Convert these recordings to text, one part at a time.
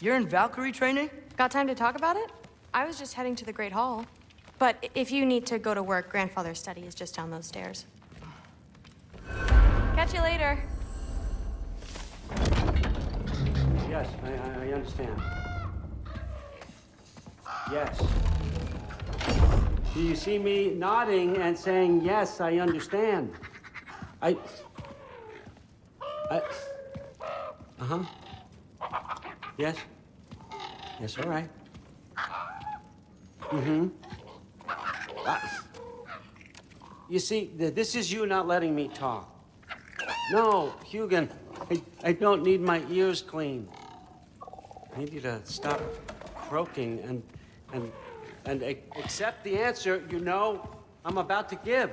You're in Valkyrie training? Got time to talk about it? I was just heading to the Great Hall. But if you need to go to work, Grandfather's study is just down those stairs. Catch you later. Yes, I understand. Yes. Do you see me nodding and saying, yes, I understand? Uh-huh. Yes? Yes, all right. Mm-hmm. You see, this is you not letting me talk. No, Hugan, I don't need my ears cleaned. I need you to stop croaking and accept the answer you know I'm about to give.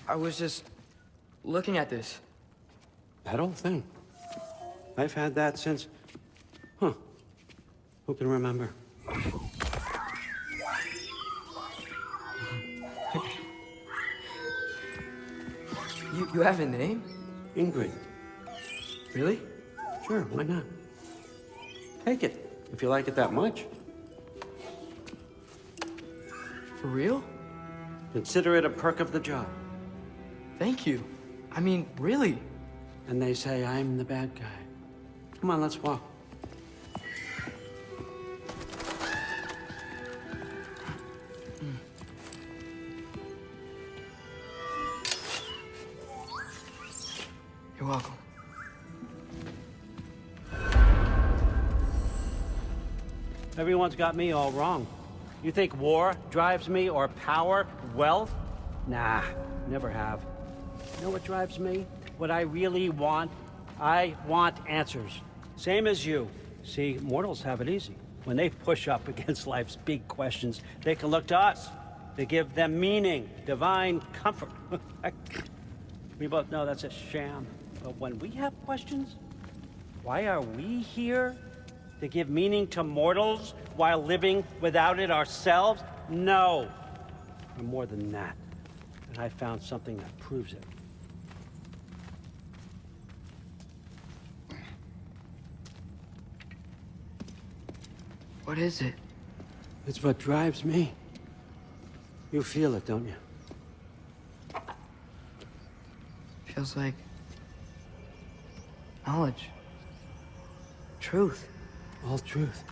I was just looking at this. That old thing. I've had that since... Huh. Who can remember? You have a name? Ingrid. Really? Sure, why not? Take it, if you like it that much. For real? Consider it a perk of the job. Thank you. I mean, really. And they say I'm the bad guy. Come on, let's walk. You're welcome. Everyone's got me all wrong. You think war drives me, or power, wealth? Nah, never have. You know what drives me? What I really want? I want answers. Same as you. See, mortals have it easy. When they push up against life's big questions, they can look to us. They give them meaning, divine comfort. We both know that's a sham. But when we have questions, why are we here? To give meaning to mortals while living without it ourselves? No. Or more than that. And I found something that proves it. What is it? It's what drives me. You feel it, don't you? Feels like knowledge. Truth. All truth.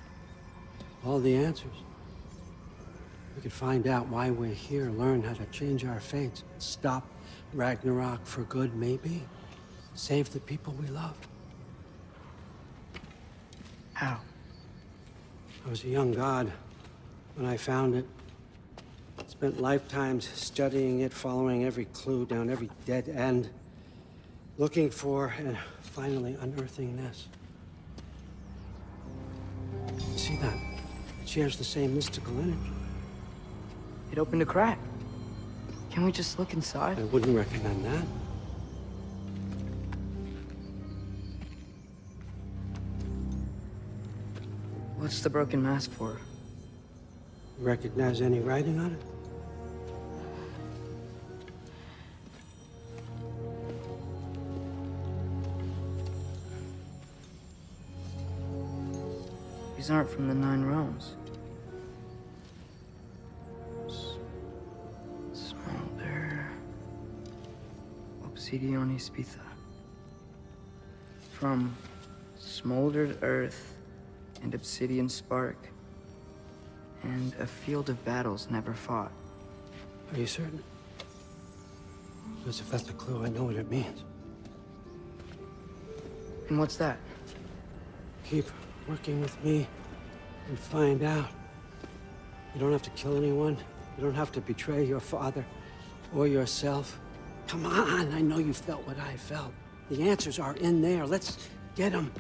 All the answers. We could find out why we're here, learn how to change our fates, stop Ragnarok for good, maybe. Save the people we love. How? I was a young god when I found it. Spent lifetimes studying it, following every clue down every dead end, looking for and finally unearthing this. You see that? It shares the same mystical energy. It opened a crack. Can we just look inside? I wouldn't recommend that. What's the broken mask for? Recognize any writing on it? These aren't from the Nine Realms. Smolder. Obsidione Spitha. From smoldered earth and obsidian spark, and a field of battles never fought. Are you certain? Because if that's a clue, I know what it means. And what's that? Keep working with me and find out. You don't have to kill anyone. You don't have to betray your father or yourself. Come on, I know you felt what I felt. The answers are in there. Let's get them.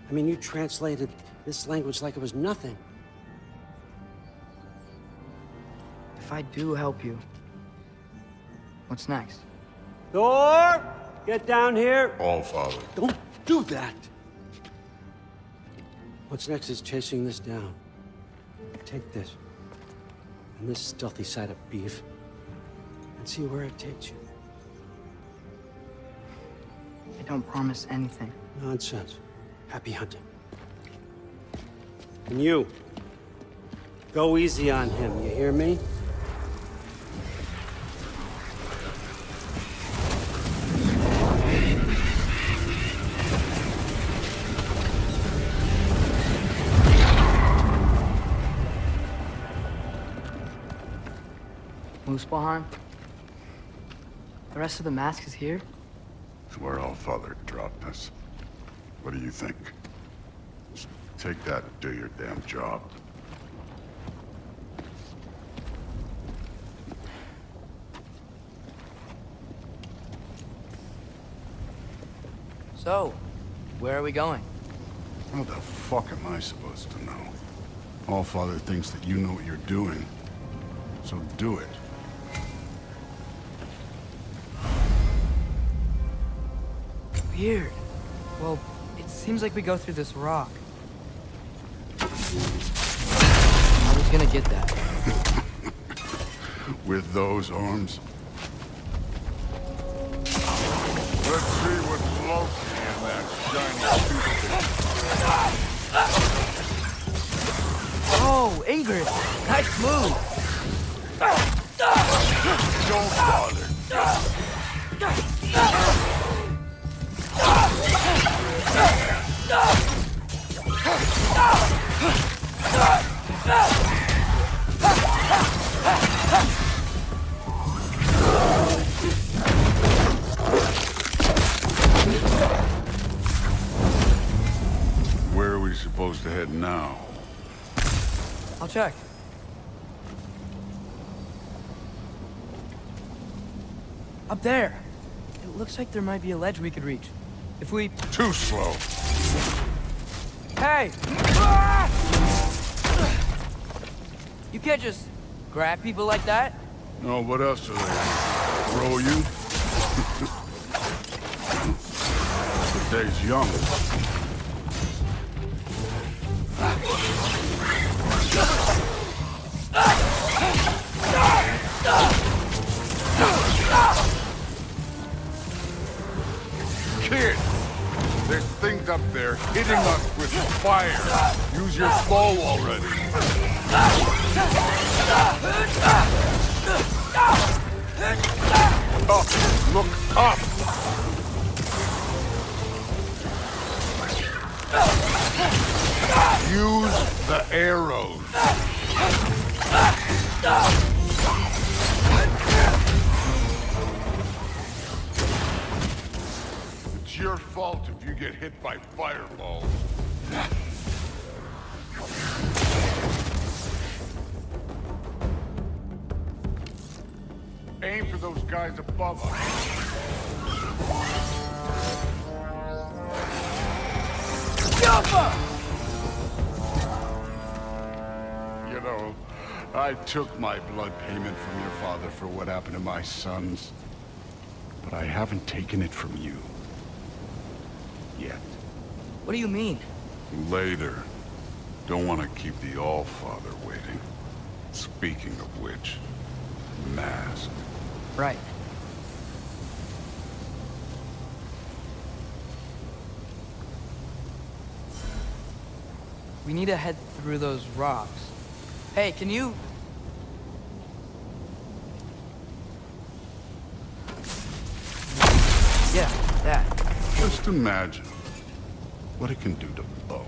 I mean, you translated this language like it was nothing. If I do help you, what's next? Thor! Get down here! All, Father. Don't do that! What's next is chasing this down. Take this, and this stealthy side of beef, and see where it takes you. I don't promise anything. Nonsense. Happy hunting. And you, go easy on him, you hear me? Muspelheim? The rest of the mask is here? It's where Allfather dropped us. What do you think? Just take that and do your damn job. So, where are we going? How the fuck am I supposed to know? Allfather thinks that you know what you're doing. So do it. Weird. Well, it seems like we go through this rock. I was gonna get that. With those arms? Let's see what's Loki in that shiny toothpick. Oh, Ingrid! Nice move! Don't bother. Where are we supposed to head now? I'll check. Up there. It looks like there might be a ledge we could reach. If we... Too slow. Hey! Ah! You can't just grab people like that. No, what else are they? Throw you? The day's young. Kid! There's things up there hitting us with fire. Use your bow already. Up! Look up! Use the arrows. It's your fault if you get hit by fireballs. Aim for those guys above us. You know, I took my blood payment from your father for what happened to my sons. But I haven't taken it from you. Yet. What do you mean? Later. Don't want to keep the Allfather waiting. Speaking of which, mask. Right. We need to head through those rocks. Hey, can you... Yeah, that. Just imagine what it can do to bone.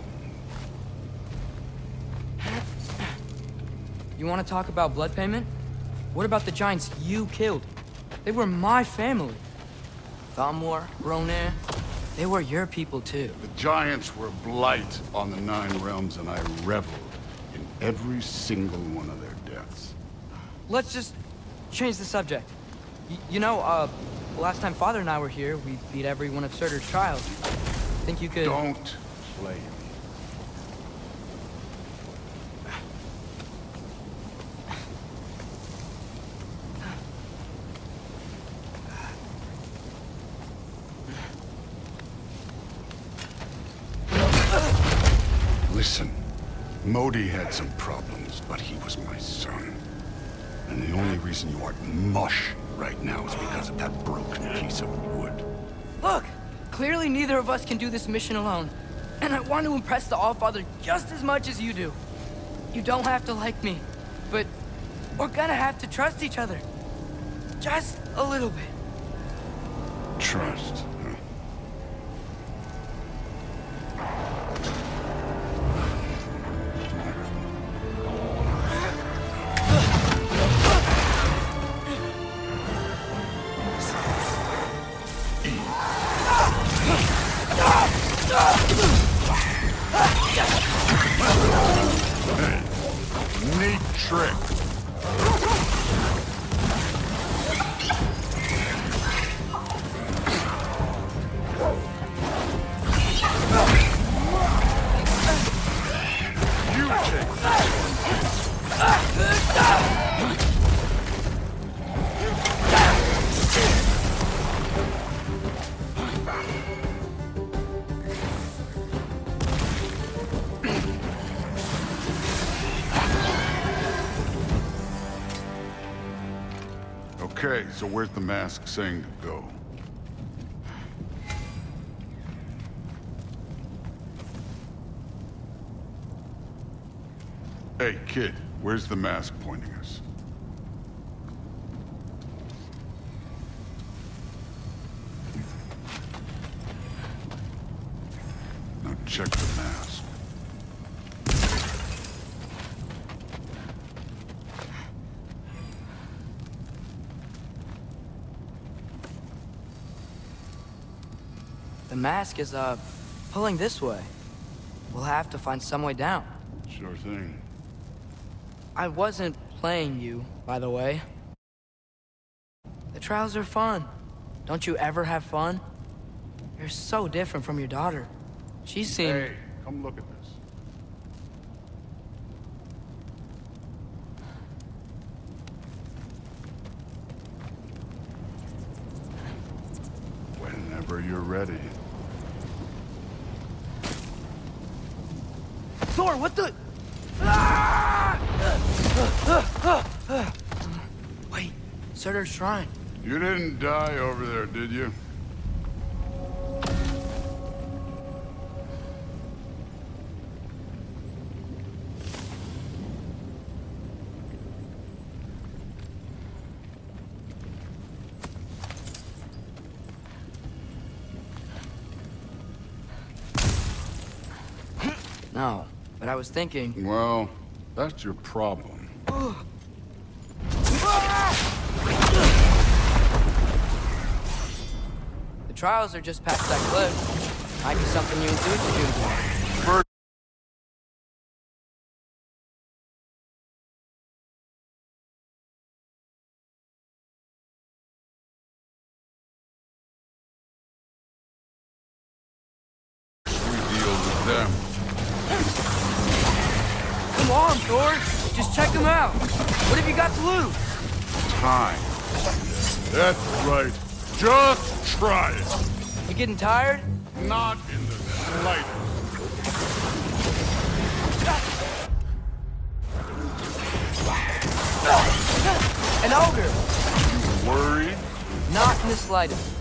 You want to talk about blood payment? What about the giants you killed? They were my family. Thamur, Ronair, they were your people too. The giants were blight on the Nine Realms, and I reveled in every single one of their deaths. Let's just change the subject. Last time Father and I were here, we beat every one of Surtur's trials. Think you could... Don't play me. Listen, Modi had some problems, but he was my son. And the only reason you aren't mush right now is because of that broken piece of wood. Look! Clearly, neither of us can do this mission alone. And I want to impress the Allfather just as much as you do. You don't have to like me, but we're gonna have to trust each other. Just a little bit. Trust. Hey, neat trick. You take Okay, so where's the mask saying to go? Hey, kid, where's the mask pointing us? Now check the mask. The mask is, pulling this way. We'll have to find some way down. Sure thing. I wasn't playing you, by the way. The trials are fun. Don't you ever have fun? You're so different from your daughter. She seemed... Hey, come look at this. Whenever you're ready. Thor, what the... Wait, Surtur's shrine. You didn't die over there, did you? No, but I was thinking... Well, that's your problem. The trials are just past that cliff. Might be something you and Dude could do together. First, we deal with them. Come on, Thor! Just check them out! What have you got to lose? Time. That's right. Just try it. You getting tired? Not in the slightest. An ogre! You worried? Not in the slightest.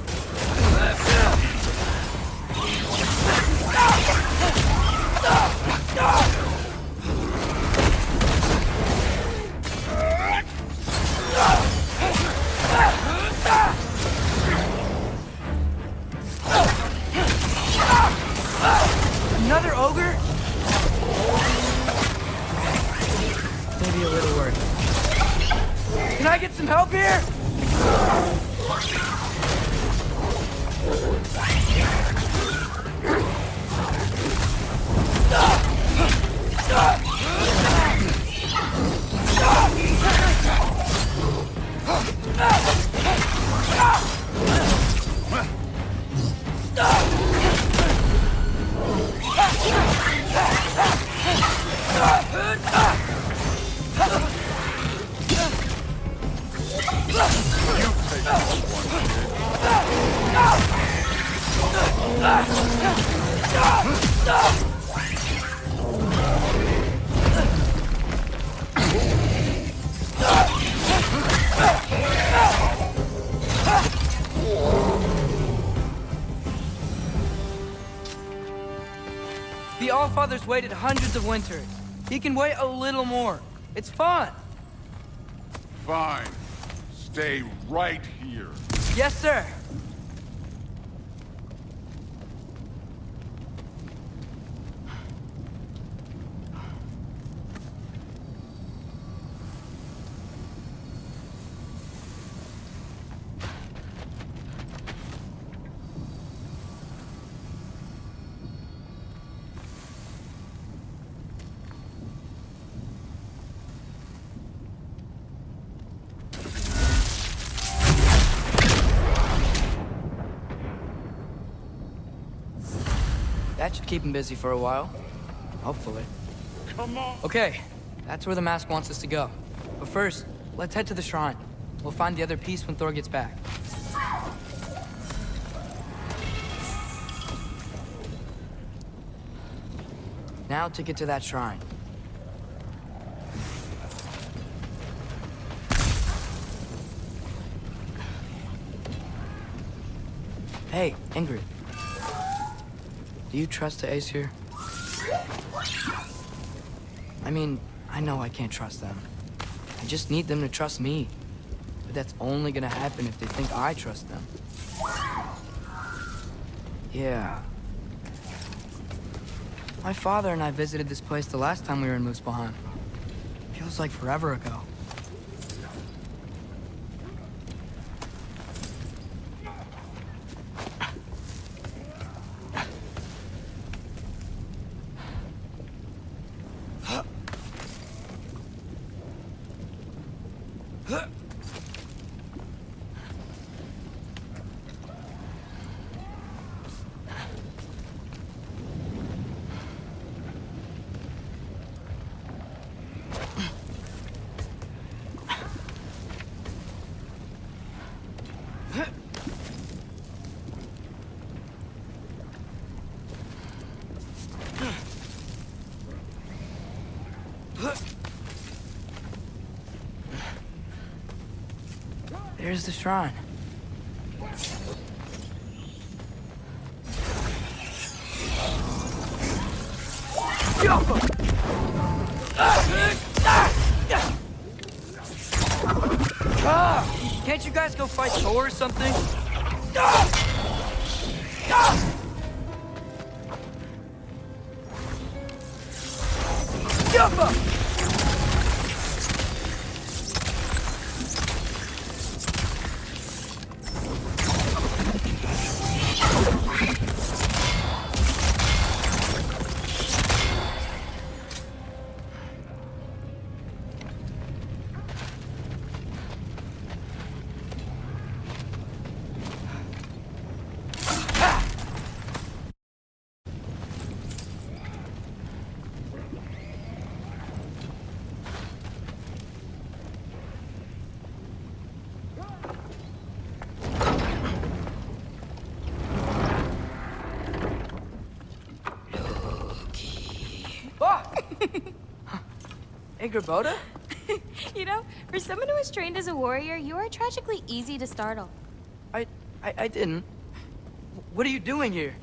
Another ogre? Maybe a little worried. Can I get some help here? Allfather's waited hundreds of winters. He can wait a little more. It's fun. Fine. Stay right here. Yes, sir. That should keep him busy for a while. Hopefully. Come on. Okay, that's where the mask wants us to go. But first, let's head to the shrine. We'll find the other piece when Thor gets back. Now to get to that shrine. Hey, Ingrid. Do you trust the Ace here? I mean, I know I can't trust them. I just need them to trust me. But that's only gonna happen if they think I trust them. Yeah. My father and I visited this place the last time we were in Muspelheim. Feels like forever ago. There's the shrine. Can't you guys go fight Thor or something? Hey, Gerboda? You know, for someone who was trained as a warrior, you are tragically easy to startle. I didn't. What are you doing here?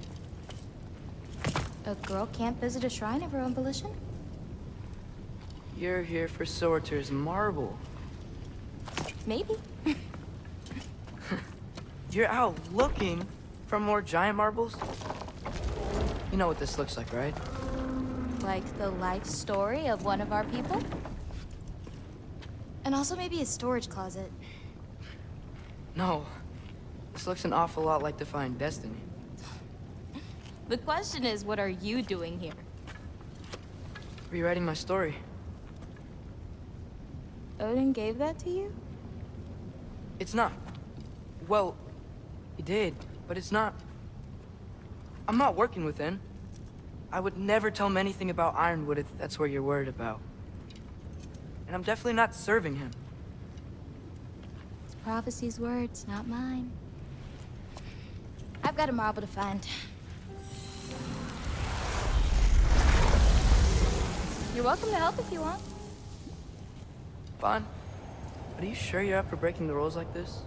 A girl can't visit a shrine of her own volition? You're here for Sorter's marble. Maybe. You're out looking for more giant marbles? You know what this looks like, right? Like the life story of one of our people? And also maybe a storage closet. No. This looks an awful lot like Defying Destiny. The question is, what are you doing here? Rewriting my story. Odin gave that to you? It's not. Well, he did, but it's not. I'm not working with him. I would never tell him anything about Ironwood if that's what you're worried about. And I'm definitely not serving him. It's prophecy's words, not mine. I've got a marble to find. You're welcome to help if you want. Fine. But are you sure you're up for breaking the rules like this?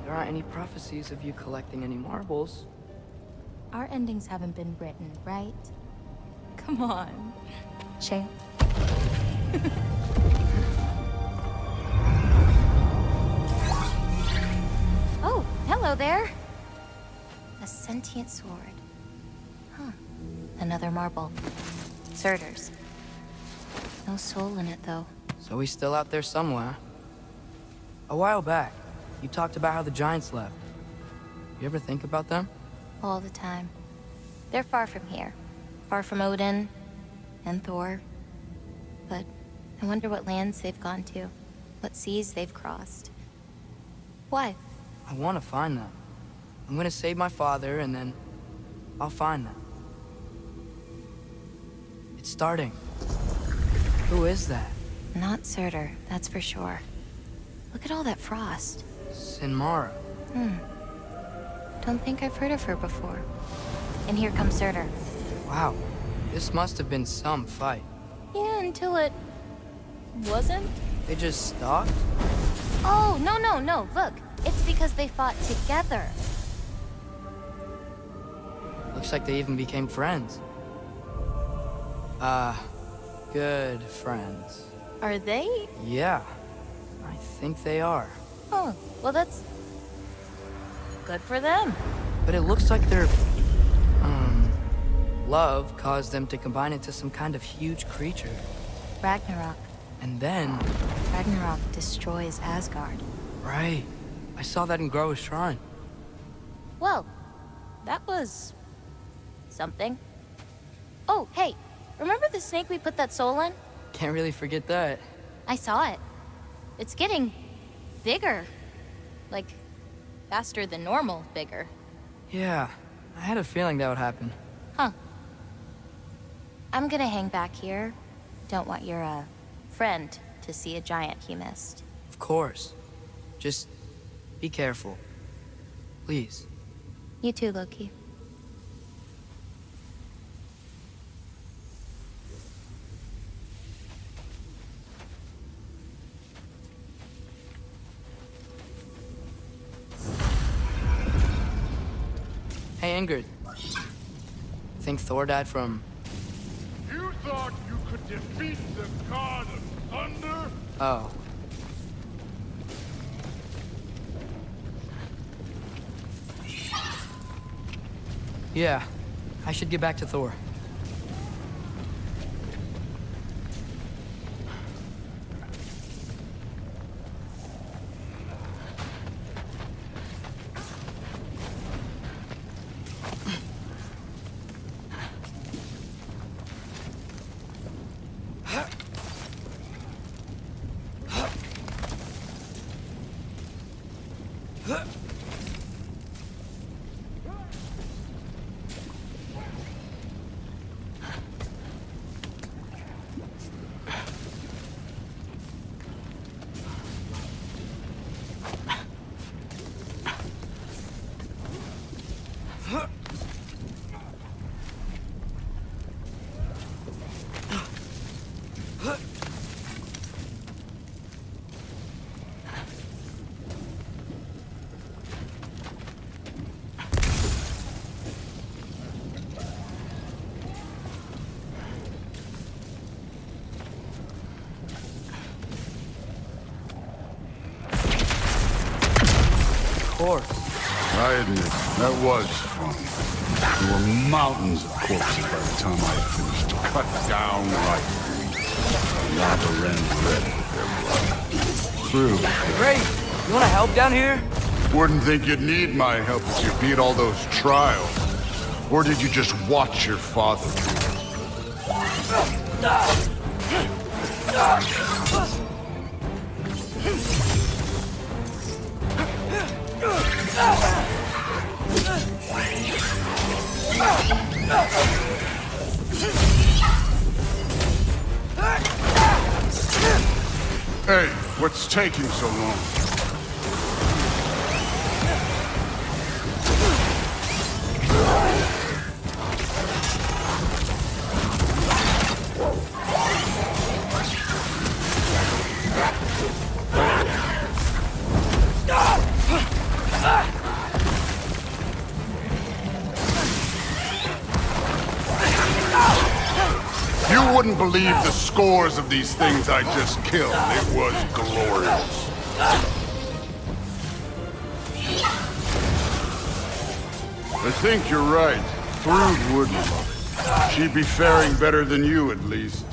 There aren't any prophecies of you collecting any marbles. Our endings haven't been written, right? Come on. Shane. Oh, hello there. A sentient sword. Huh. Another marble. Surtur's. No soul in it, though. So he's still out there somewhere. A while back, you talked about how the Giants left. You ever think about them? All the time. They're far from here. Far from Odin and Thor. But I wonder what lands they've gone to. What seas they've crossed. Why? I want to find them. I'm gonna save my father, and then I'll find them. It's starting. Who is that? Not Surtur, that's for sure. Look at all that frost. Sinmara. Don't think I've heard of her before. And here comes Surtur. Wow. This must have been some fight. Yeah, until it... wasn't? They just stopped? Oh, no. Look, it's because they fought together. Looks like they even became friends. Good friends. Are they? Yeah, I think they are. Oh, well that's... good for them. But it looks like their, love caused them to combine into some kind of huge creature. Ragnarok. And then... Ragnarok destroys Asgard. Right. I saw that in Groa's shrine. Well, that was... something. Oh, hey, remember the snake we put that soul in? Can't really forget that. I saw it. It's getting... bigger. Like, faster than normal bigger. Yeah, I had a feeling that would happen. Huh. I'm gonna hang back here. Don't want your, friend to see a giant he missed. Of course. Just be careful. Please. You too, Loki. Hey, Ingrid. Think Thor died from... You thought you could defeat the god of thunder? Oh. Yeah, I should get back to Thor. Of course. I admit, that was fun. There were mountains of corpses by the time I finished. Cut down like lava ran red with their blood. True. Great! You wanna help down here? Wouldn't think you'd need my help as you beat all those trials. Or did you just watch your father? Hey, what's taking so long? wouldn't believe the scores of these things I just killed. It was glorious. I think you're right. Thrud wouldn't love it. She'd be faring better than you, at least.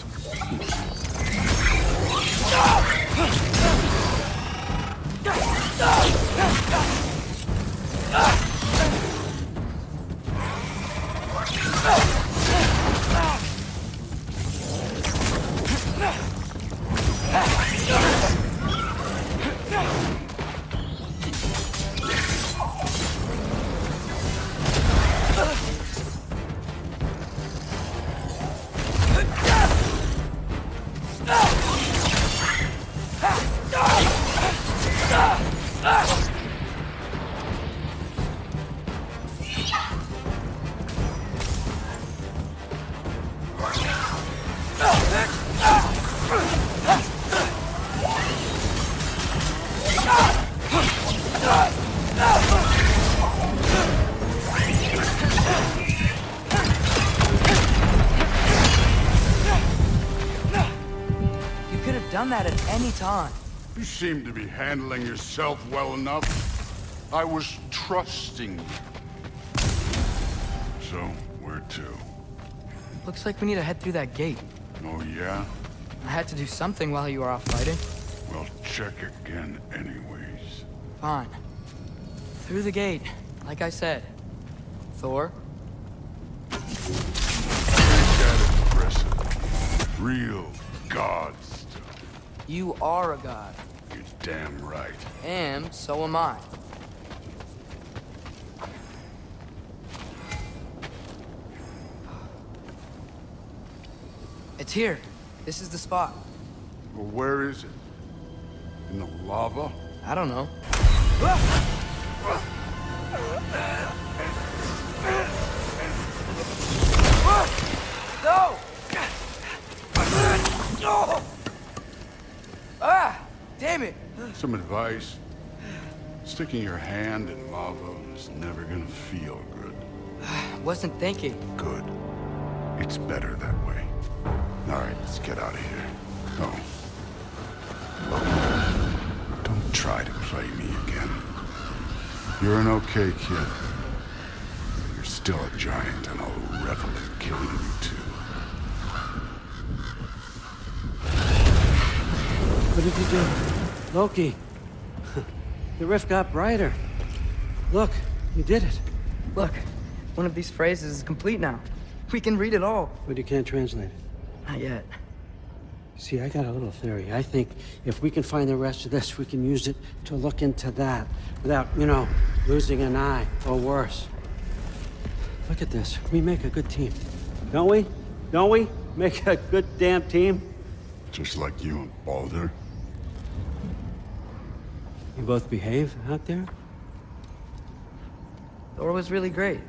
Done that at any time. You seem to be handling yourself well enough. I was trusting you. So, where to? Looks like we need to head through that gate. Oh, yeah? I had to do something while you were off fighting. Well, check again anyways. Fine. Through the gate, like I said. Thor? Ain't that impressive? Real god stuff. You are a god. You're damn right. And so am I. It's here. This is the spot. Well, where is it? In the lava? I don't know. No! Ah! Damn it! Some advice. Sticking your hand in lava is never gonna feel good. Wasn't thinking. Good. It's better that way. All right, let's get out of here. Oh. Don't try to play me again. You're an okay kid. You're still a giant, and I'll revel in killing you too. What did you do? Loki. The rift got brighter. Look, you did it. Look, one of these phrases is complete now. We can read it all. But you can't translate it. Not yet. See, I got a little theory. I think if we can find the rest of this, we can use it to look into that without, losing an eye or worse. Look at this. We make a good team. Don't we? Don't we? Make a good damn team? Just like you and Baldur. You both behave out there? Thor was really great.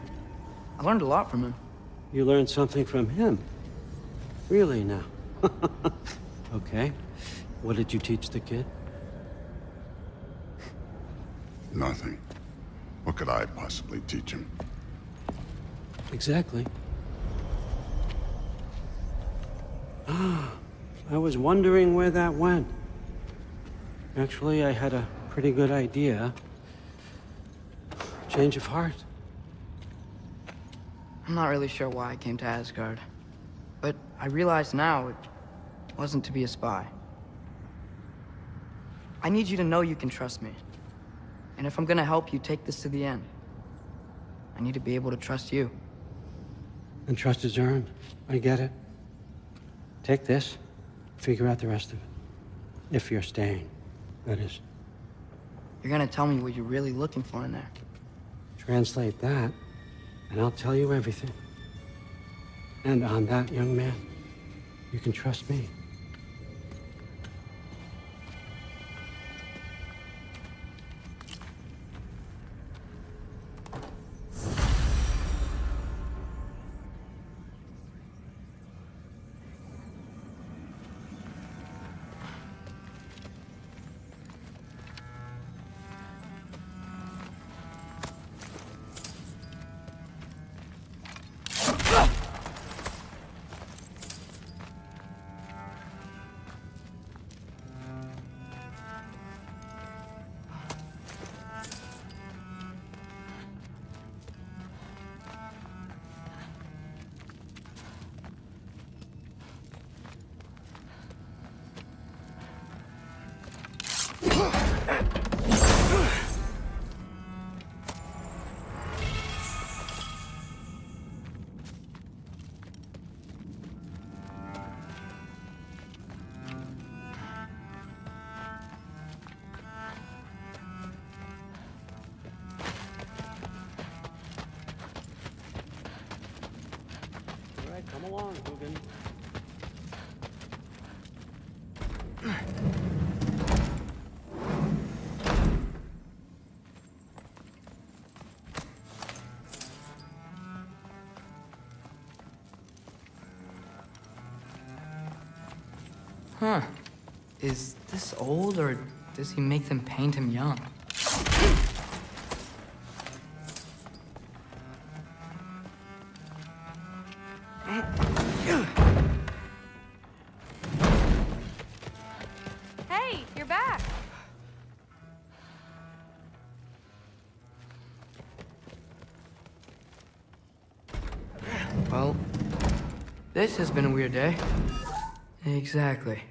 I learned a lot from him. You learned something from him? Really now? Okay. What did you teach the kid? Nothing. What could I possibly teach him? Exactly. I was wondering where that went. Actually, I had a pretty good idea. Change of heart. I'm not really sure why I came to Asgard. But I realize now it wasn't to be a spy. I need you to know you can trust me. And if I'm gonna help you take this to the end, I need to be able to trust you. And trust is earned. I get it. Take this. Figure out the rest of it. If you're staying, that is. You're gonna tell me what you're really looking for in there. Translate that, and I'll tell you everything. And on that, young man, you can trust me. Moving. Huh. Is this old, or does he make them paint him young? Hey, you're back. Well, this has been a weird day. Exactly.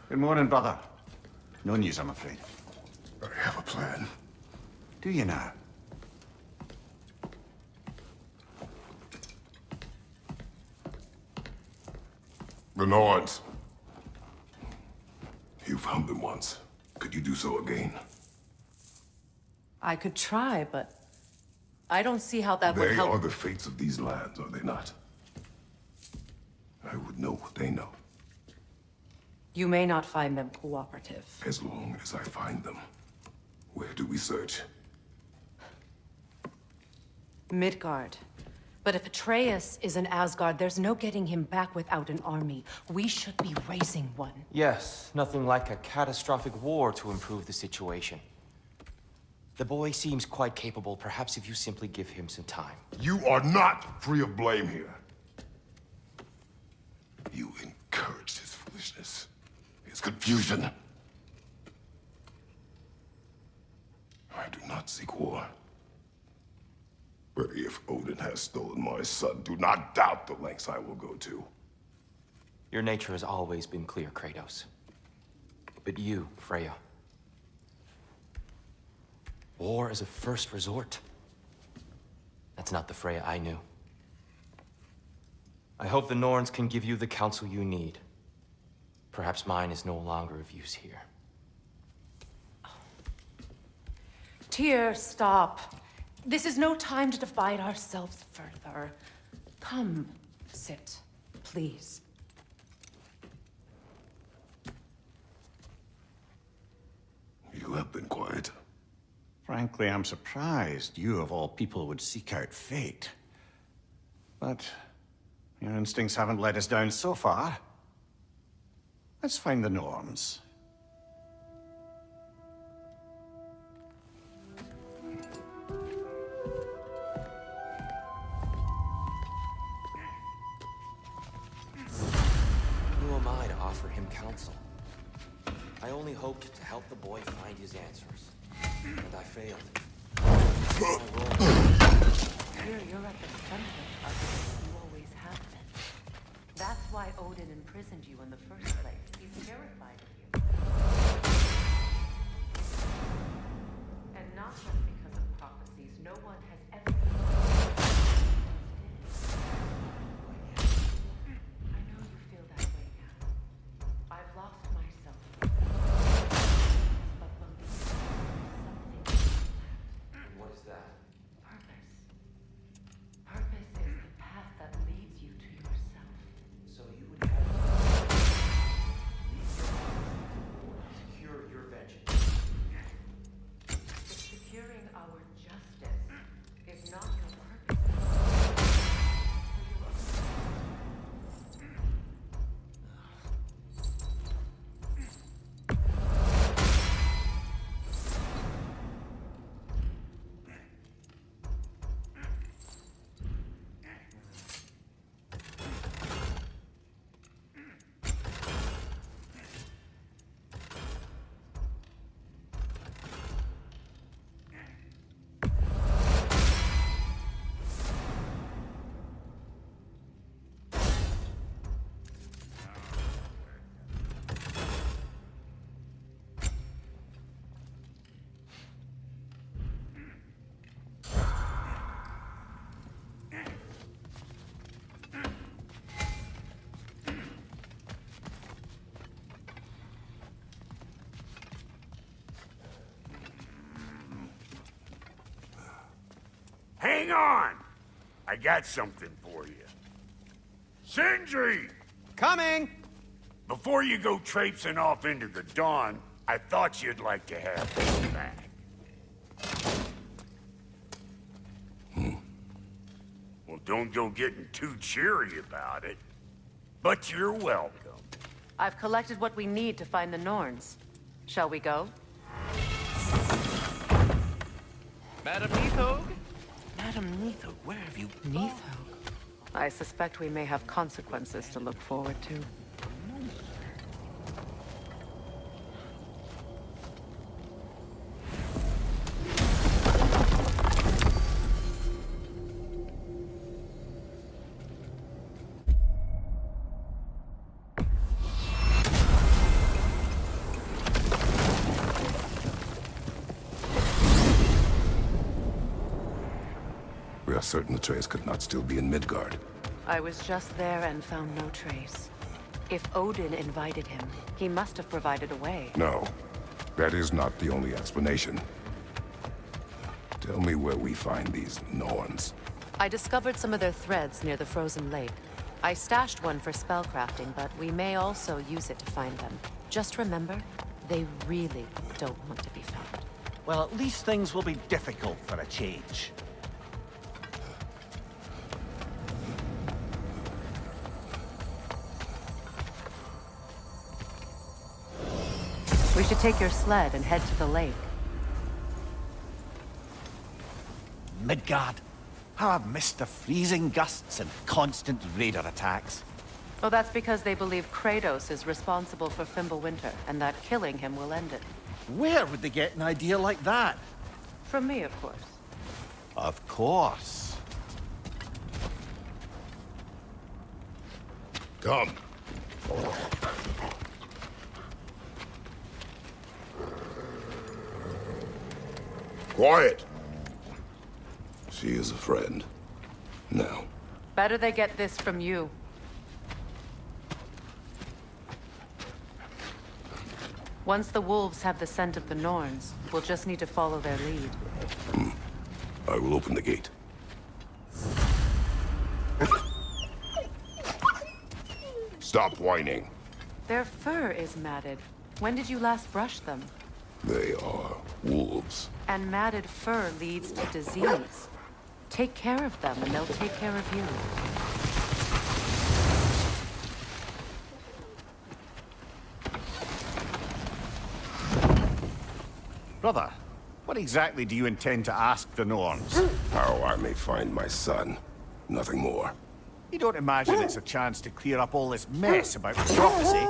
Good morning, brother. No news, I'm afraid. I have a plan. Do you now? The Norns. You found them once. Could you do so again? I could try, but I don't see how that would They help. are the fates of these lands, are they not? I would know what they know, You may not find them cooperative. as long as I find them. Where do we search? Midgard. But if Atreus is in Asgard, there's no getting him back without an army. We should be raising one. Yes, nothing like a catastrophic war to improve the situation. The boy seems quite capable. Perhaps if you simply give him some time. You are not free of blame here. You encouraged his foolishness, his confusion. I do not seek war. But if Odin has stolen my son, do not doubt the lengths I will go to. Your nature has always been clear, Kratos. But you, Freya. War is a first resort. That's not the Freya I knew. I hope the Norns can give you the counsel you need. Perhaps mine is no longer of use here. Tyr, stop. This is no time to divide ourselves further. Come, sit, please. You have been quiet. Frankly, I'm surprised you, of all people, would seek out fate. But your instincts haven't let us down so far. Let's find the Norns. Who am I to offer him counsel? I only hoped to help the boy find his answers. And I failed. Tyr, you're at the center of it. You always have been. That's why Odin imprisoned you in the first place. He's terrified of you. And not just because of prophecies. No one has ever Hang on! I got something for you. Sindri! Coming! Before you go traipsing off into the dawn, I thought you'd like to have this back. Well, don't go getting too cheery about it. But you're welcome. I've collected what we need to find the Norns. Shall we go? Madam Neathog? Madam Neathog, where have you gone? I suspect we may have consequences to look forward to. We are certain the trace could not still be in Midgard. I was just there and found no trace. If Odin invited him, he must have provided a way. No, that is not the only explanation. Tell me where we find these Norns. I discovered some of their threads near the frozen lake. I stashed one for spellcrafting, but we may also use it to find them. Just remember, they really don't want to be found. Well, at least things will be difficult for a change. We should take your sled and head to the lake. Midgard. How I've missed the freezing gusts and constant raider attacks. Well, that's because they believe Kratos is responsible for Fimbulwinter, and that killing him will end it. Where would they get an idea like that? From me, of course. Of course. Come. Quiet! She is a friend. Now. Better they get this from you. Once the wolves have the scent of the Norns, we'll just need to follow their lead. I will open the gate. Stop whining. Their fur is matted. When did you last brush them? They are wolves. And matted fur leads to disease. Take care of them, and they'll take care of you. Brother, what exactly do you intend to ask the Norns? How I may find my son. Nothing more. You don't imagine it's a chance to clear up all this mess about prophecy?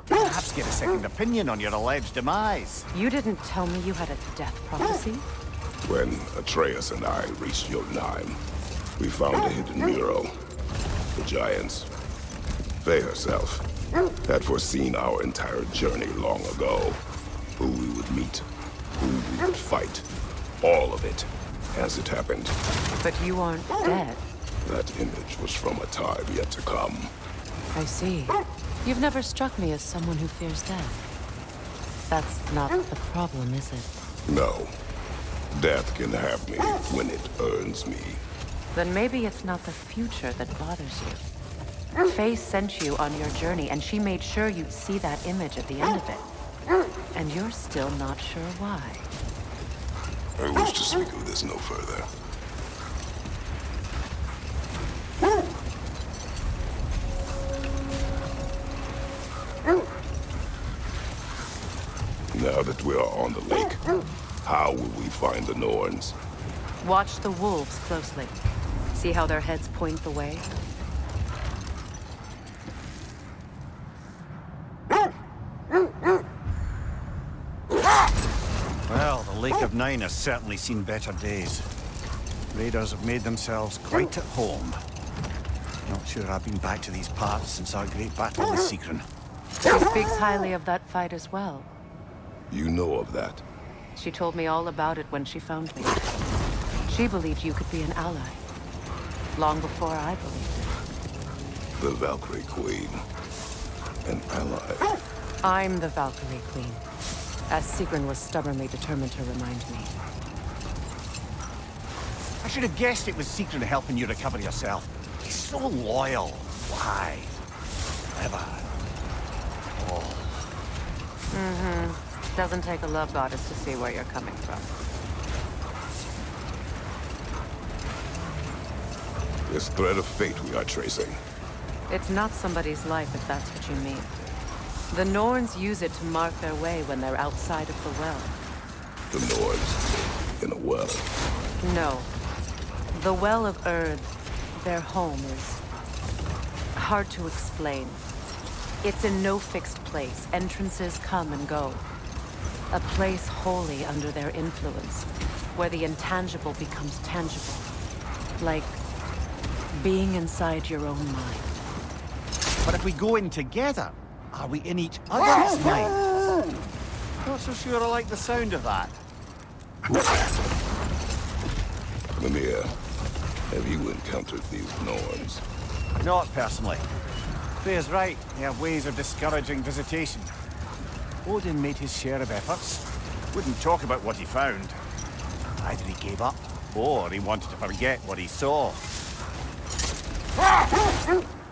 Perhaps get a second opinion on your alleged demise. You didn't tell me you had a death prophecy? When Atreus and I reached Jotunheim, we found a hidden mural. The giants, Faye herself, had foreseen our entire journey long ago. Who we would meet, who we would fight. All of it, as it happened. But you aren't dead. That image was from a time yet to come. I see. You've never struck me as someone who fears death. That's not the problem, is it? No. Death can have me when it earns me. Then maybe it's not the future that bothers you. Faye sent you on your journey, and she made sure you'd see that image at the end of it. And you're still not sure why. I wish to speak of this no further. Now that we are on the lake, how will we find the Norns? Watch the wolves closely. See how their heads point the way? Well, the Lake of Nine has certainly seen better days. Raiders have made themselves quite at home. Not sure I've been back to these parts since our great battle with Seekron. She speaks highly of that fight as well. You know of that? She told me all about it when she found me. She believed you could be an ally. Long before I believed it. The Valkyrie Queen. An ally. I'm the Valkyrie Queen, as Seekron was stubbornly determined to remind me. should have guessed it was secret helping you recover yourself. He's so loyal. Why? Clever. Oh. Mm-hmm. Doesn't take a love goddess to see where you're coming from. This thread of fate we are tracing. It's not somebody's life, if that's what you mean. The Norns use it to mark their way when they're outside of the well. The Norns in a well. No. The Well of Erd, their home, is hard to explain. It's in no fixed place. Entrances come and go. A place wholly under their influence, where the intangible becomes tangible. Like being inside your own mind. But if we go in together, are we in each other's minds? Not so sure I like the sound of that. Mimir, have you encountered these Norns? Not personally. Freya's right. They have ways of discouraging visitation. Odin made his share of efforts. Wouldn't talk about what he found. Either he gave up, or he wanted to forget what he saw.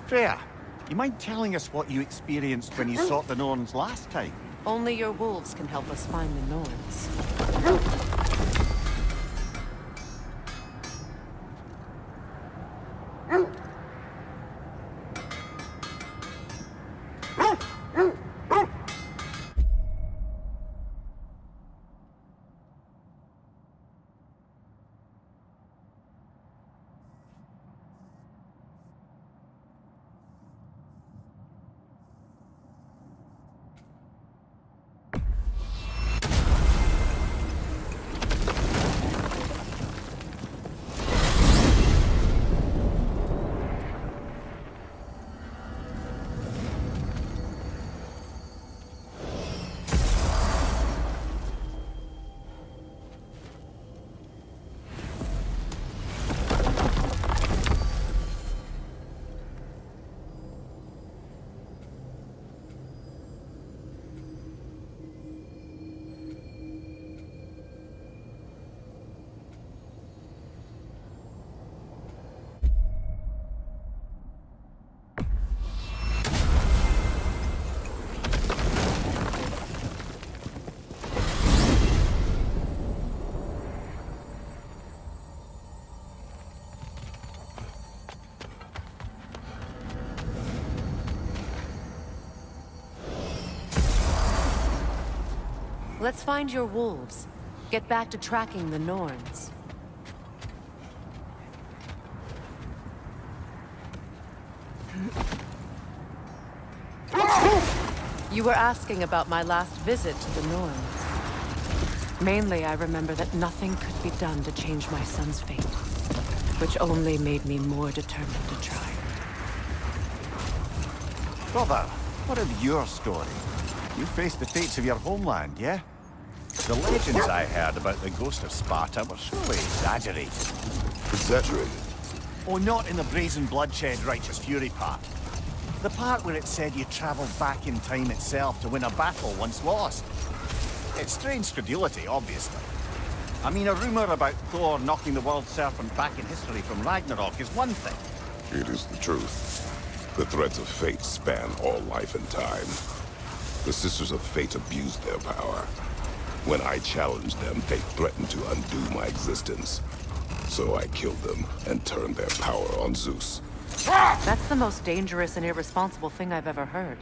Freya, you mind telling us what you experienced when you sought the Norns last time? Only your wolves can help us find the Norns. Let's find your wolves. Get back to tracking the Norns. You were asking about my last visit to the Norns. Mainly, I remember that nothing could be done to change my son's fate, which only made me more determined to try. Brother, what of your story? You faced the fates of your homeland, yeah? The legends I heard about the ghost of Sparta were surely exaggerated. Exaggerated? Oh, not in the brazen bloodshed righteous fury part. The part where it said you travelled back in time itself to win a battle once lost. It's strange credulity, obviously. I mean, a rumour about Thor knocking the world serpent back in history from Ragnarok is one thing. It is the truth. The threads of fate span all life and time. The Sisters of Fate abused their power. When I challenged them, they threatened to undo my existence. So I killed them and turned their power on Zeus. That's the most dangerous and irresponsible thing I've ever heard.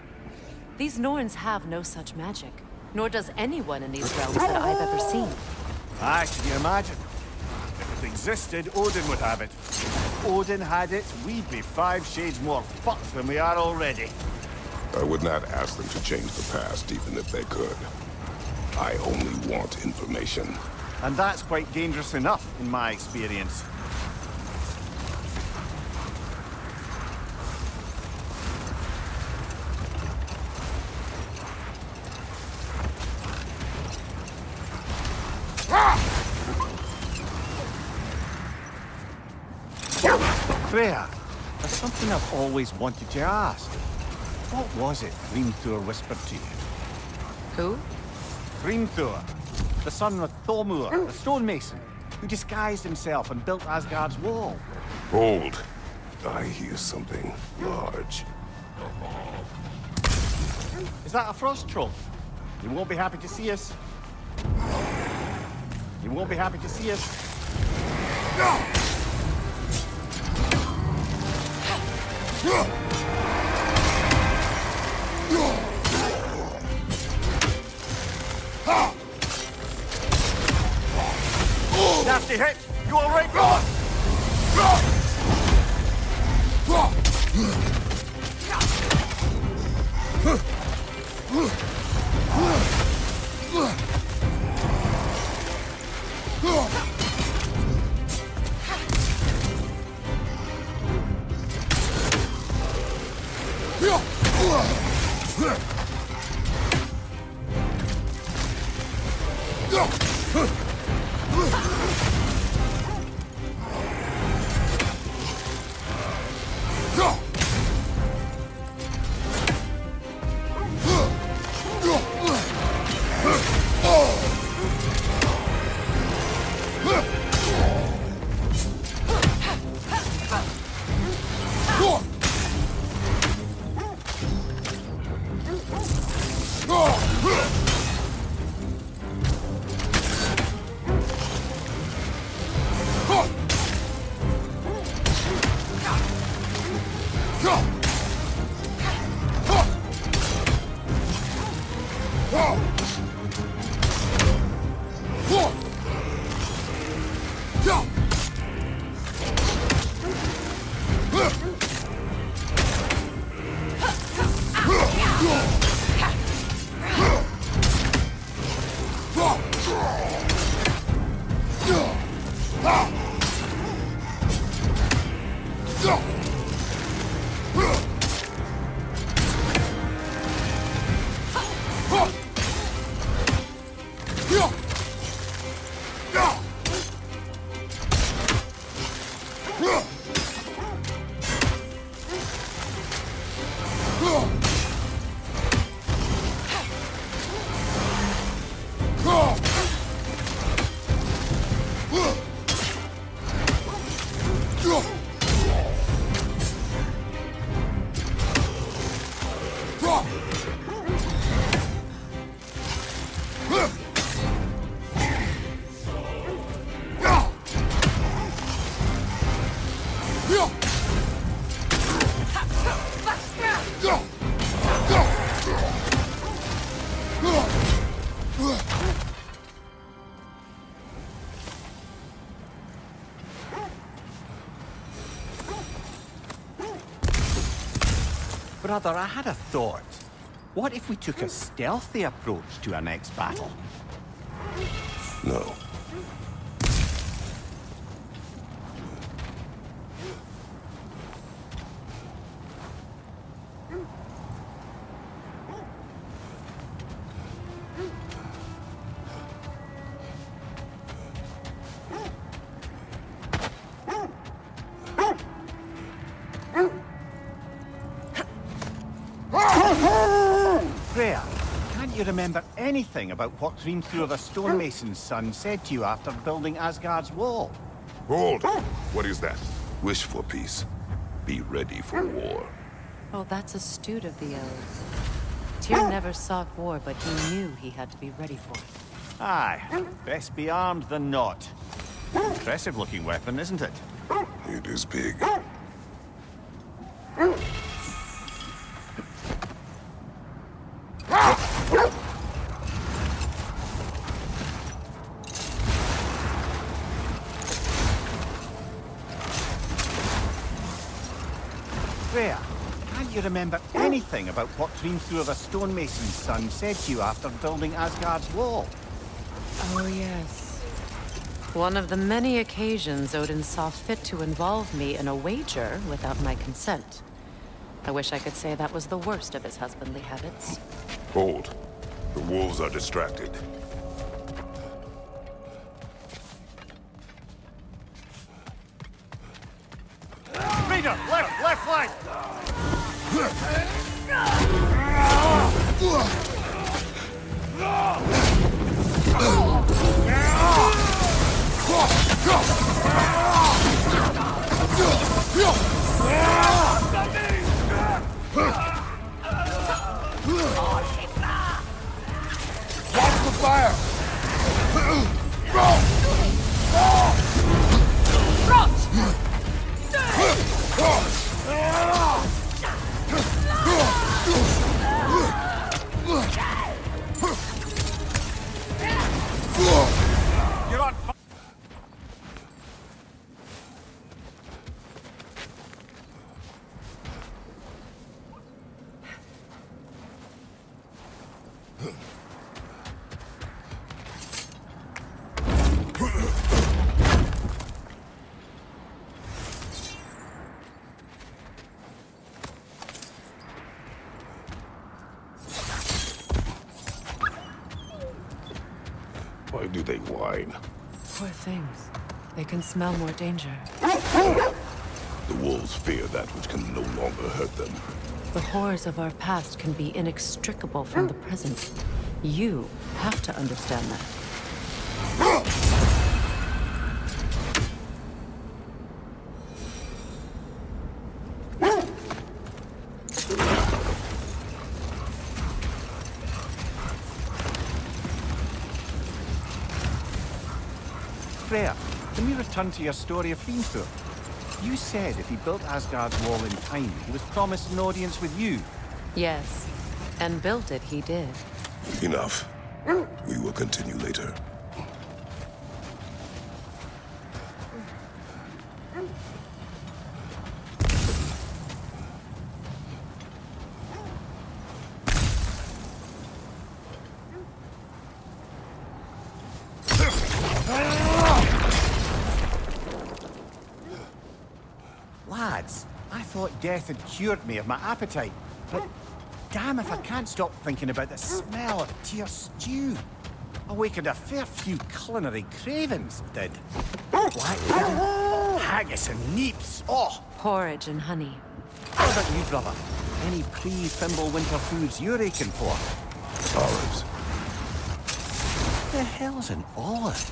These Norns have no such magic, nor does anyone in these realms that I've ever seen. Aye, can you imagine? If it existed, Odin would have it. If Odin had it, we'd be 5 shades more fucked than we are already. I would not ask them to change the past, even if they could. I only want information. And that's quite dangerous enough, in my experience. Freya, there's something I've always wanted to ask. What was it Hrimthur whispered to you? Who? Hrimthur, the son of Thormur, the stonemason, who disguised himself and built Asgard's wall. Hold. I hear something large. Is that a frost troll? You won't be happy to see us. You won't be happy to see us. Nasty hit! You all right, Ron? Brother, I had a thought. What if we took a stealthy approach to our next battle? No. Freya, can't you remember anything about what Dreamthrough the Stonemason's son said to you after building Asgard's wall? Hold! What is that? Wish for peace. Be ready for war. Oh, that's astute of the elves. Tyr never sought war, but he knew he had to be ready for it. Aye, best be armed than not. Impressive-looking weapon, isn't it? It is big. Freya, can't you remember anything about what Dreamthrough the Stonemason's son said to you after building Asgard's wall? Oh, yes. One of the many occasions Odin saw fit to involve me in a wager without my consent. I wish I could say that was the worst of his husbandly habits. Hold. The wolves are distracted. Raider, left flank! You're on. Why do they whine? Poor things. They can smell more danger. The wolves fear that which can no longer hurt them. The horrors of our past can be inextricable from the present. You have to understand that. Freya, can we return to your story of Fiendthor? You said if he built Asgard's wall in time, he was promised an audience with you. Yes, and built it he did. Enough. We will continue later. Lads, I thought death had cured me of my appetite, but damn if I can't stop thinking about the smell of Tyr stew. Awakened a fair few culinary cravings, did. Black pudding, haggis and neeps, oh! Porridge and honey. What about you, brother? Any pre-Fimble winter foods you're aching for? Olives. The hell's an olive?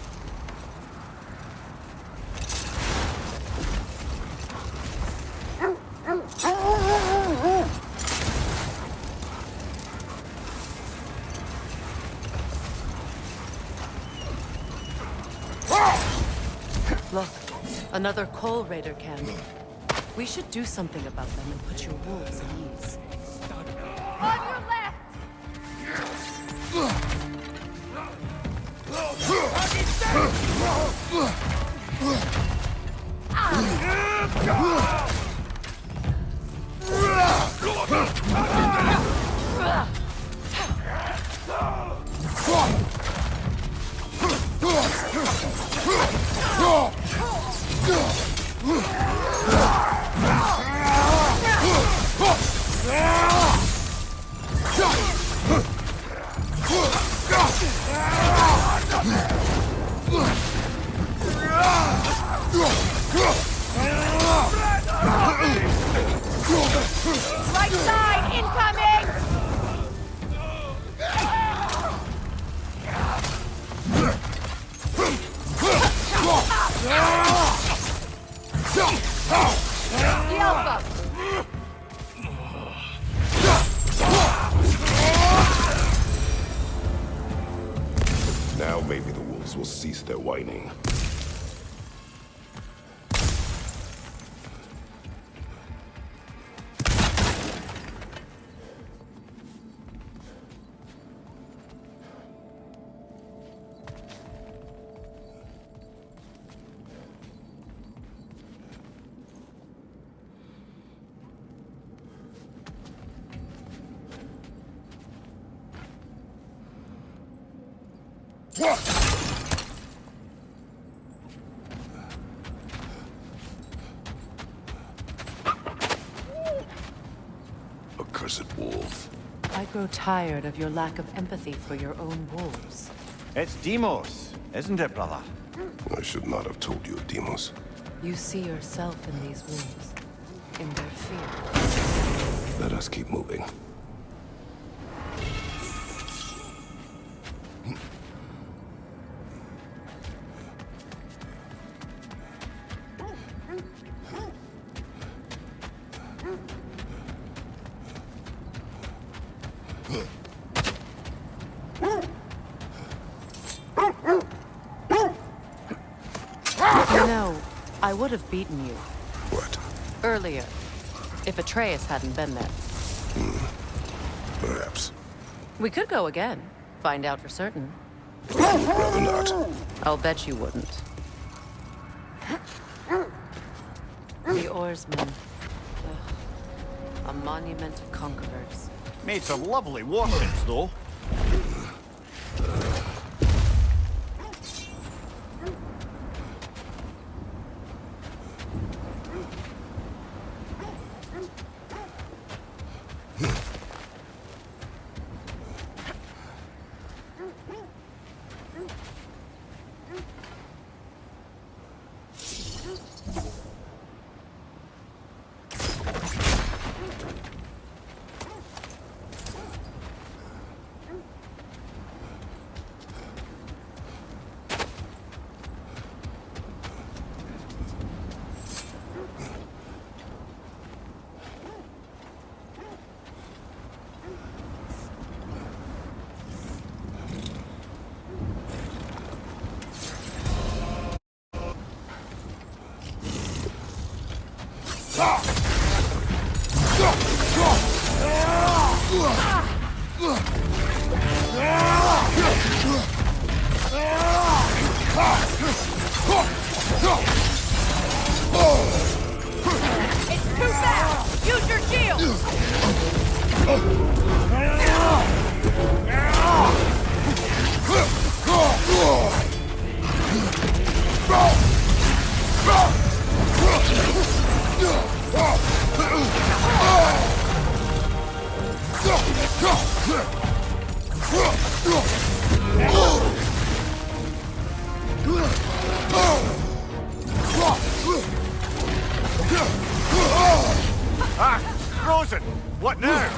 Look, another coal raider candle. We should do something about them and put your wolves at ease. On your left! Right side, incoming! The Alpha! Now maybe the wolves will cease their whining. Accursed wolf. I grow tired of your lack of empathy for your own wolves. It's Demos, isn't it, brother? I should not have told you of Demos. You see yourself in these wolves, in their fear. Let us keep moving. You know, I would have beaten you. What? Earlier, if Atreus hadn't been there. Perhaps. We could go again. Find out for certain. Rather not. I'll bet you wouldn't. The oarsmen. Ugh. A monument of conquerors. Made some lovely warships, though. It's too fast! Use your shield! Ah! Frozen! What now?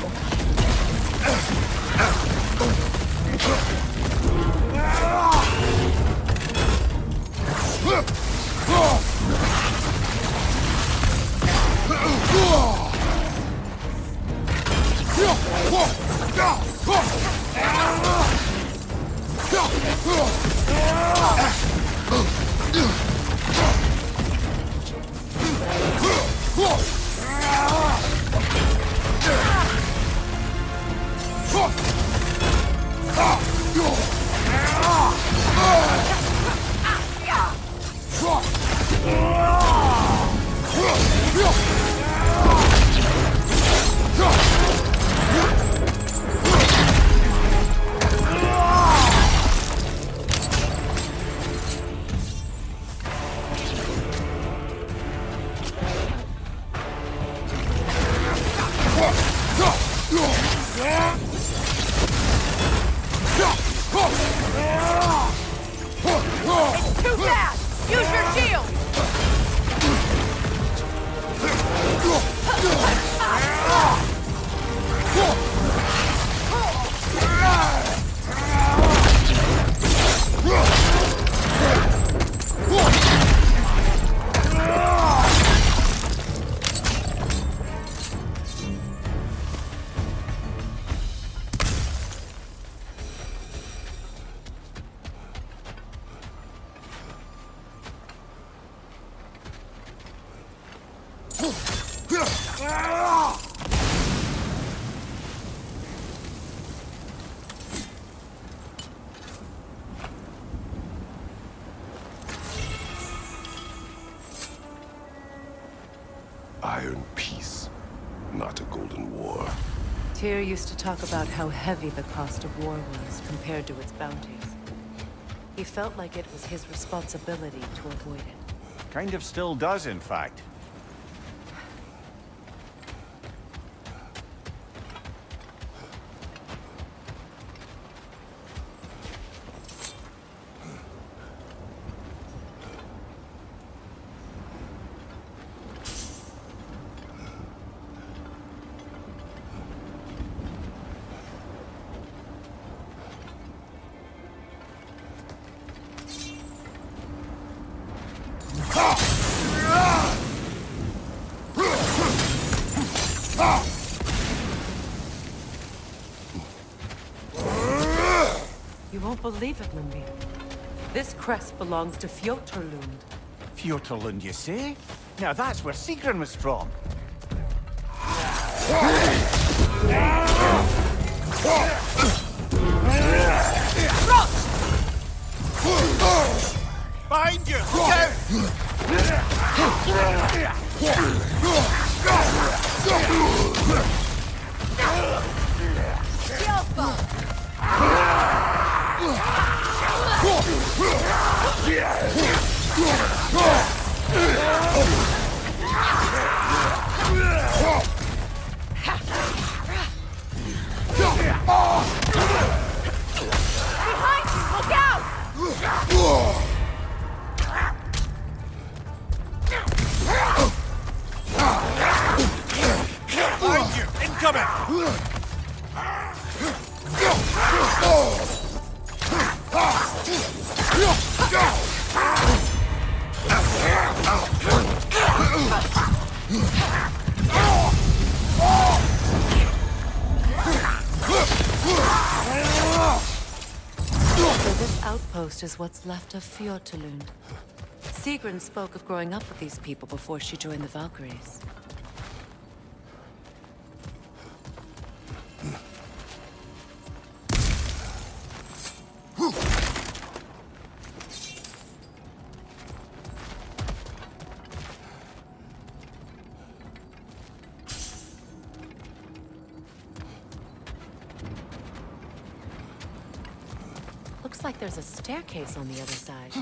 It's too fast! Use your shield! Iron peace, not a golden war. Tyr used to talk about how heavy the cost of war was compared to its bounties. He felt like it was his responsibility to avoid it. Kind of still does, in fact. You won't believe it, Mimir. This crest belongs to Fjoturlund, Fjortland, you say? Now that's where Sigrun was from. Behind you! Behind you! Look out! Behind you! Incoming! So this outpost is what's left of Fjortland. Sigrun spoke of growing up with these people before she joined the Valkyries. Looks like there's a staircase on the other side.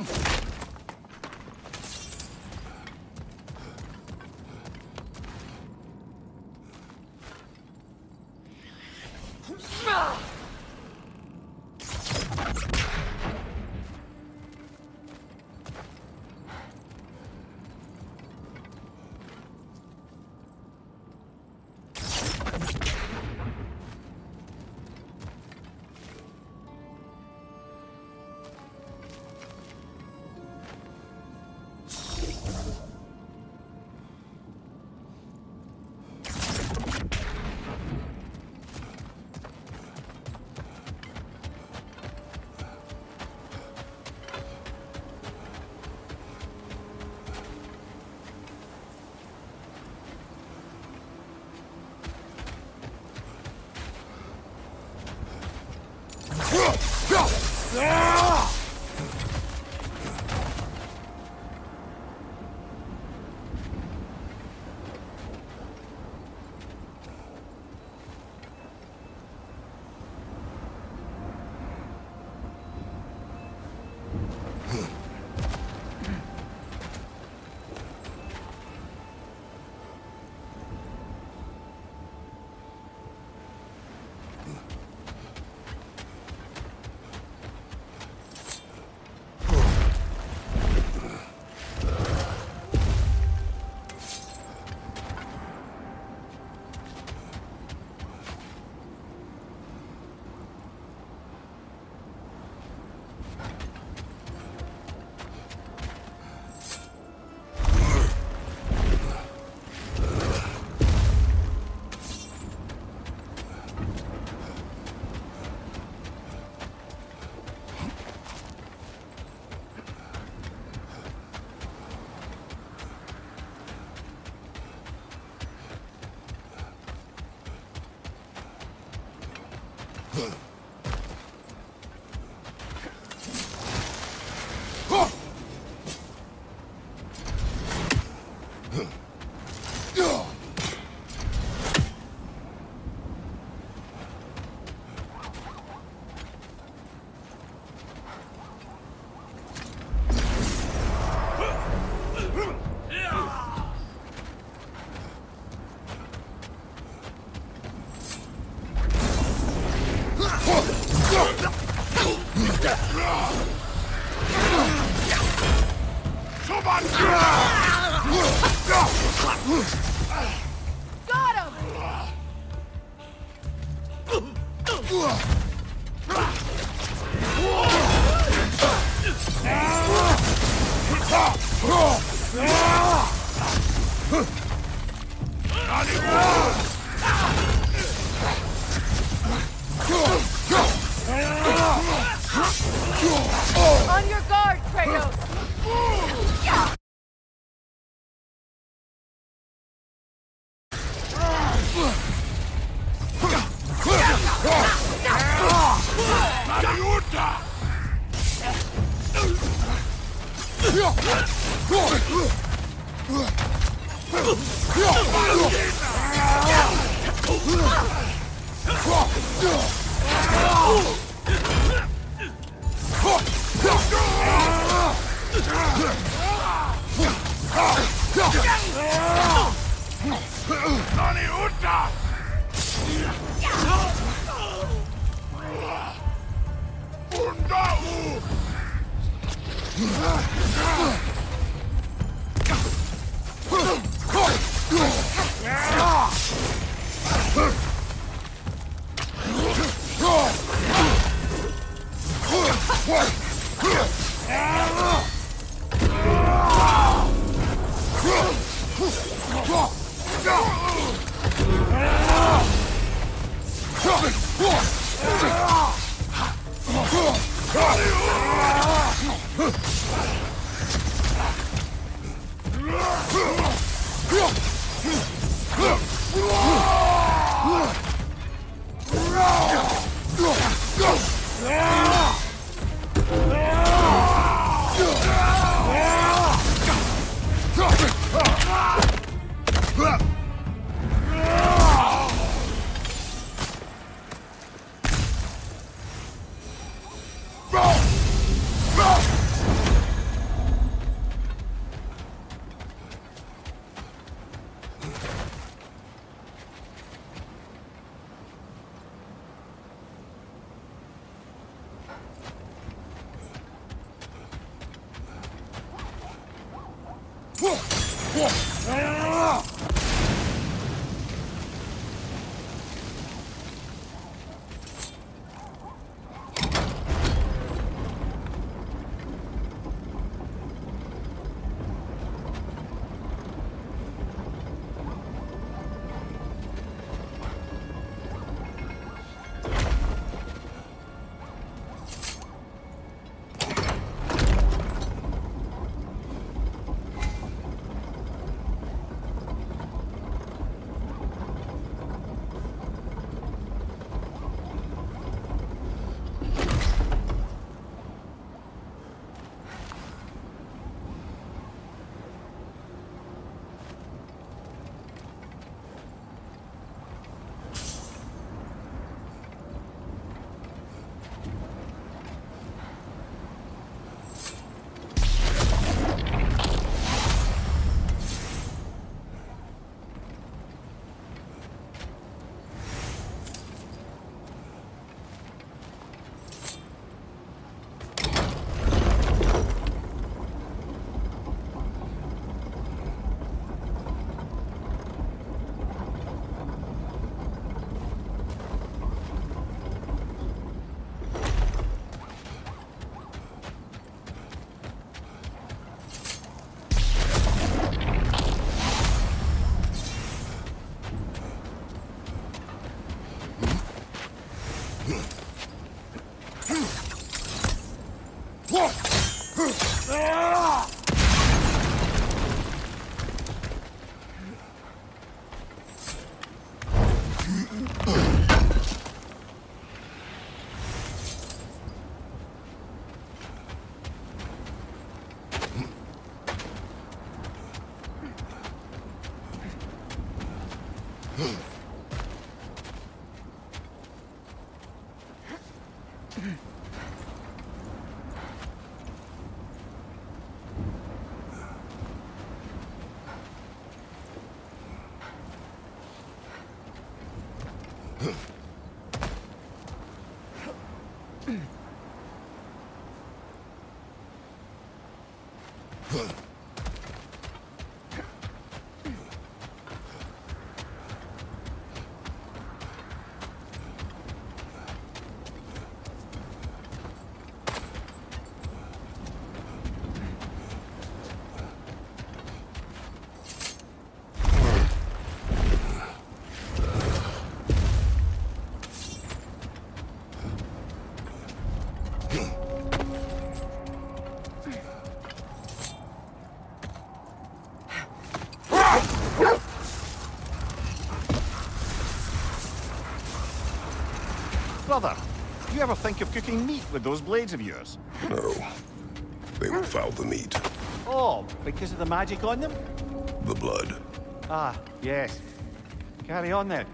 On your guard, Kratos! Brother, do you ever think of cooking meat with those blades of yours? No. They would foul the meat. Oh, because of the magic on them? The blood. Ah, yes. Carry on then.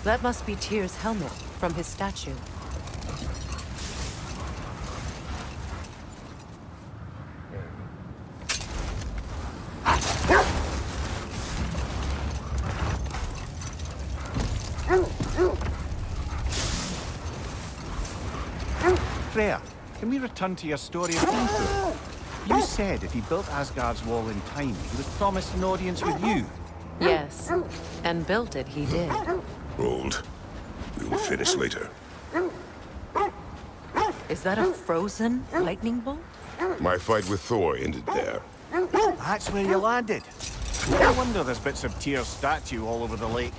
That must be Tyr's helmet from his statue. Freya, can we return to your story of Gunther? You said if he built Asgard's wall in time, he was promised an audience with you. Yes, and built it he did. Hold. We will finish later. Is that a frozen lightning bolt? My fight with Thor ended there. That's where you landed. No wonder there's bits of Tyr's statue all over the lake.